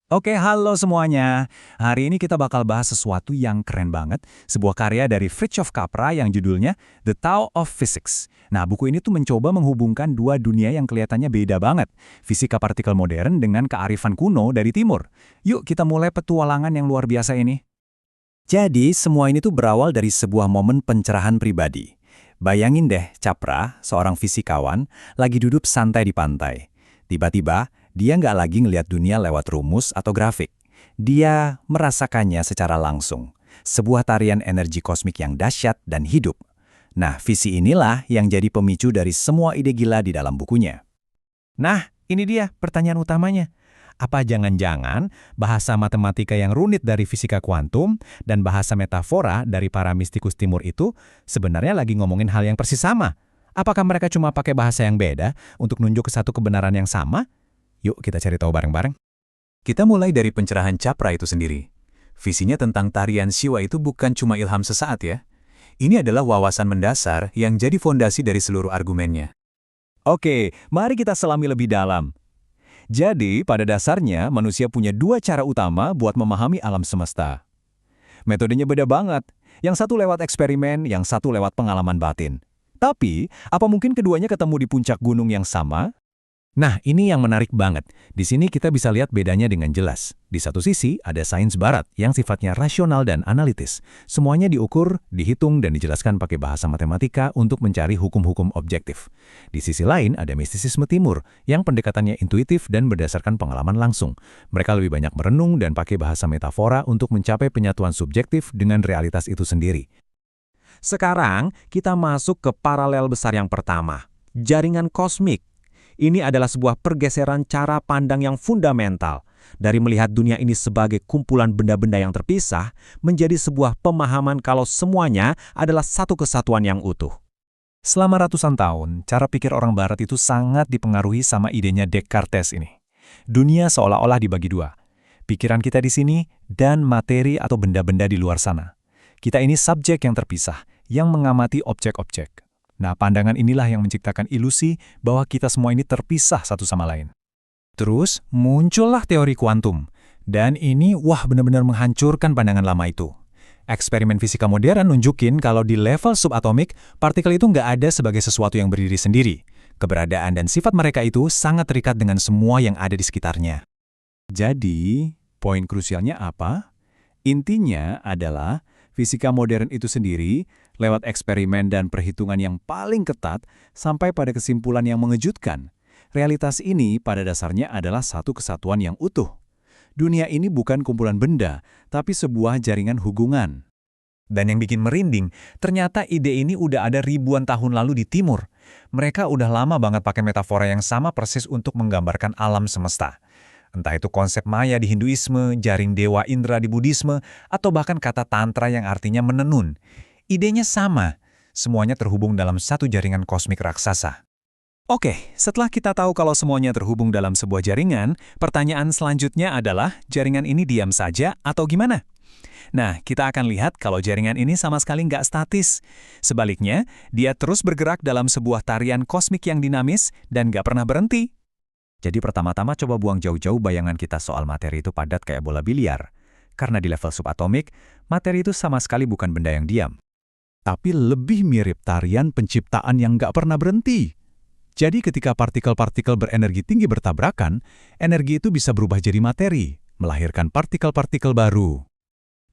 Oke, halo semuanya. Hari ini kita bakal bahas sesuatu yang keren banget, sebuah karya dari Fritjof Capra yang judulnya The Tao of Physics. Nah, buku ini tuh mencoba menghubungkan dua dunia yang kelihatannya beda banget, fisika partikel modern dengan kearifan kuno dari timur. Yuk kita mulai petualangan yang luar biasa ini. Jadi, semua ini tuh berawal dari sebuah momen pencerahan pribadi. Bayangin deh, Capra, seorang fisikawan, lagi duduk santai di pantai. Tiba-tiba, dia nggak lagi ngelihat dunia lewat rumus atau grafik. Dia merasakannya secara langsung. Sebuah tarian energi kosmik yang dahsyat dan hidup. Nah, visi inilah yang jadi pemicu dari semua ide gila di dalam bukunya. Nah, ini dia pertanyaan utamanya. Apa jangan-jangan bahasa matematika yang rumit dari fisika kuantum dan bahasa metafora dari para mistikus timur itu sebenarnya lagi ngomongin hal yang persis sama? Apakah mereka cuma pakai bahasa yang beda untuk nunjuk ke satu kebenaran yang sama? Yuk kita cari tahu bareng-bareng. Kita mulai dari pencerahan Capra itu sendiri. Visinya tentang tarian Siwa itu bukan cuma ilham sesaat ya. Ini adalah wawasan mendasar yang jadi fondasi dari seluruh argumennya. Oke, mari kita selami lebih dalam. Jadi, pada dasarnya manusia punya dua cara utama buat memahami alam semesta. Metodenya beda banget. Yang satu lewat eksperimen, yang satu lewat pengalaman batin. Tapi, apa mungkin keduanya ketemu di puncak gunung yang sama? Nah, ini yang menarik banget. Di sini kita bisa lihat bedanya dengan jelas. Di satu sisi, ada sains barat yang sifatnya rasional dan analitis. Semuanya diukur, dihitung, dan dijelaskan pakai bahasa matematika untuk mencari hukum-hukum objektif. Di sisi lain, ada mistisisme timur yang pendekatannya intuitif dan berdasarkan pengalaman langsung. Mereka lebih banyak merenung dan pakai bahasa metafora untuk mencapai penyatuan subjektif dengan realitas itu sendiri. Sekarang, kita masuk ke paralel besar yang pertama, jaringan kosmik. Ini adalah sebuah pergeseran cara pandang yang fundamental. Dari melihat dunia ini sebagai kumpulan benda-benda yang terpisah, menjadi sebuah pemahaman kalau semuanya adalah satu kesatuan yang utuh. Selama ratusan tahun, cara pikir orang barat itu sangat dipengaruhi sama idenya Descartes ini. Dunia seolah-olah dibagi dua. Pikiran kita di sini dan materi atau benda-benda di luar sana. Kita ini subjek yang terpisah, yang mengamati objek-objek. Nah, pandangan inilah yang menciptakan ilusi bahwa kita semua ini terpisah satu sama lain. Terus, muncullah teori kuantum. Dan ini, benar-benar menghancurkan pandangan lama itu. Eksperimen fisika modern nunjukin kalau di level subatomik, partikel itu nggak ada sebagai sesuatu yang berdiri sendiri. Keberadaan dan sifat mereka itu sangat terikat dengan semua yang ada di sekitarnya. Jadi, poin krusialnya apa? Intinya adalah fisika modern itu sendiri, lewat eksperimen dan perhitungan yang paling ketat, sampai pada kesimpulan yang mengejutkan. Realitas ini pada dasarnya adalah satu kesatuan yang utuh. Dunia ini bukan kumpulan benda, tapi sebuah jaringan hubungan. Dan yang bikin merinding, ternyata ide ini udah ada ribuan tahun lalu di timur. Mereka udah lama banget pakai metafora yang sama persis untuk menggambarkan alam semesta. Entah itu konsep Maya di Hinduisme, jaring dewa Indra di Buddhisme, atau bahkan kata tantra yang artinya menenun. Idenya sama, semuanya terhubung dalam satu jaringan kosmik raksasa. Oke, setelah kita tahu kalau semuanya terhubung dalam sebuah jaringan, pertanyaan selanjutnya adalah jaringan ini diam saja atau gimana? Nah, kita akan lihat kalau jaringan ini sama sekali nggak statis. Sebaliknya, dia terus bergerak dalam sebuah tarian kosmik yang dinamis dan nggak pernah berhenti. Jadi pertama-tama coba buang jauh-jauh bayangan kita soal materi itu padat kayak bola biliar. Karena di level subatomik, materi itu sama sekali bukan benda yang diam. Tapi lebih mirip tarian penciptaan yang nggak pernah berhenti. Jadi ketika partikel-partikel berenergi tinggi bertabrakan, energi itu bisa berubah jadi materi, melahirkan partikel-partikel baru.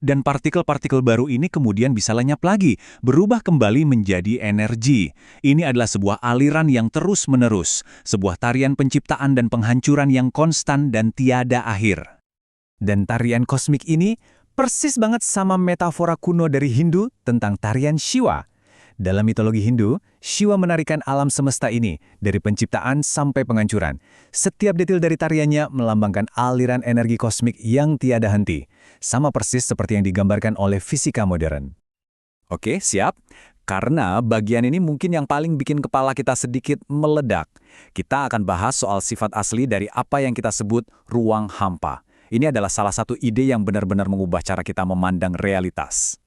Dan partikel-partikel baru ini kemudian bisa lenyap lagi, berubah kembali menjadi energi. Ini adalah sebuah aliran yang terus-menerus, sebuah tarian penciptaan dan penghancuran yang konstan dan tiada akhir. Dan tarian kosmik ini persis banget sama metafora kuno dari Hindu tentang tarian Shiva. Dalam mitologi Hindu, Shiva menarikan alam semesta ini dari penciptaan sampai penghancuran. Setiap detil dari tariannya melambangkan aliran energi kosmik yang tiada henti, sama persis seperti yang digambarkan oleh fisika modern. Oke, siap? Karena bagian ini mungkin yang paling bikin kepala kita sedikit meledak. Kita akan bahas soal sifat asli dari apa yang kita sebut ruang hampa. Ini adalah salah satu ide yang benar-benar mengubah cara kita memandang realitas.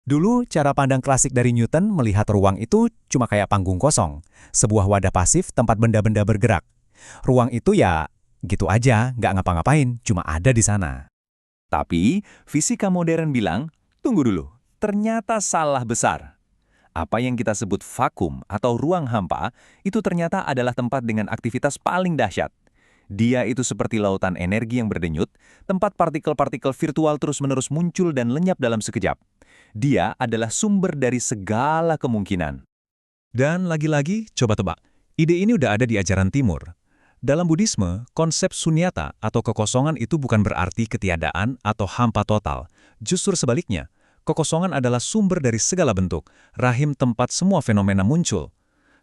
Dulu, cara pandang klasik dari Newton melihat ruang itu cuma kayak panggung kosong, sebuah wadah pasif tempat benda-benda bergerak. Ruang itu ya gitu aja, nggak ngapa-ngapain, cuma ada di sana. Tapi, fisika modern bilang, tunggu dulu, ternyata salah besar. Apa yang kita sebut vakum atau ruang hampa, itu ternyata adalah tempat dengan aktivitas paling dahsyat. Dia itu seperti lautan energi yang berdenyut, tempat partikel-partikel virtual terus-menerus muncul dan lenyap dalam sekejap. Dia adalah sumber dari segala kemungkinan. Dan lagi-lagi, coba tebak. Ide ini udah ada di ajaran Timur. Dalam Buddhisme, konsep sunyata atau kekosongan itu bukan berarti ketiadaan atau hampa total. Justru sebaliknya, kekosongan adalah sumber dari segala bentuk, rahim tempat semua fenomena muncul.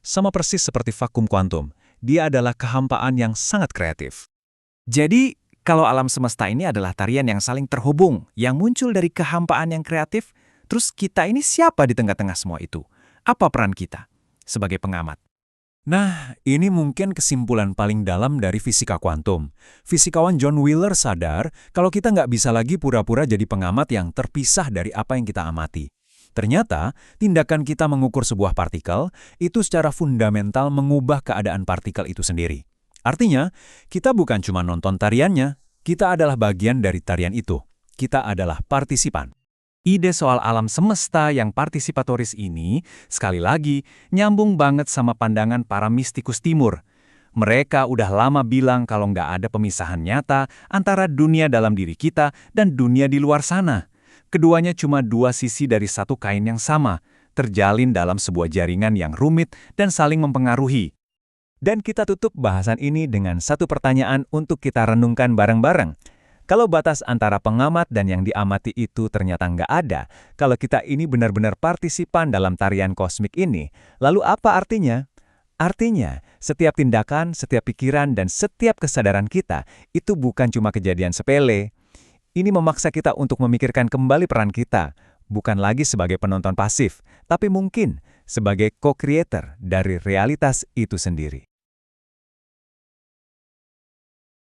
Sama persis seperti vakum kuantum, dia adalah kehampaan yang sangat kreatif. Jadi, kalau alam semesta ini adalah tarian yang saling terhubung, yang muncul dari kehampaan yang kreatif, terus kita ini siapa di tengah-tengah semua itu? Apa peran kita sebagai pengamat? Nah, ini mungkin kesimpulan paling dalam dari fisika kuantum. Fisikawan John Wheeler sadar kalau kita nggak bisa lagi pura-pura jadi pengamat yang terpisah dari apa yang kita amati. Ternyata, tindakan kita mengukur sebuah partikel itu secara fundamental mengubah keadaan partikel itu sendiri. Artinya, kita bukan cuma nonton tariannya, kita adalah bagian dari tarian itu. Kita adalah partisipan. Ide soal alam semesta yang partisipatoris ini, sekali lagi, nyambung banget sama pandangan para mistikus timur. Mereka udah lama bilang kalau nggak ada pemisahan nyata antara dunia dalam diri kita dan dunia di luar sana. Keduanya cuma dua sisi dari satu kain yang sama, terjalin dalam sebuah jaringan yang rumit dan saling mempengaruhi. Dan kita tutup bahasan ini dengan satu pertanyaan untuk kita renungkan bareng-bareng. Kalau batas antara pengamat dan yang diamati itu ternyata nggak ada, kalau kita ini benar-benar partisipan dalam tarian kosmik ini, lalu apa artinya? Artinya, setiap tindakan, setiap pikiran, dan setiap kesadaran kita itu bukan cuma kejadian sepele. Ini memaksa kita untuk memikirkan kembali peran kita, bukan lagi sebagai penonton pasif, tapi mungkin sebagai co-creator dari realitas itu sendiri.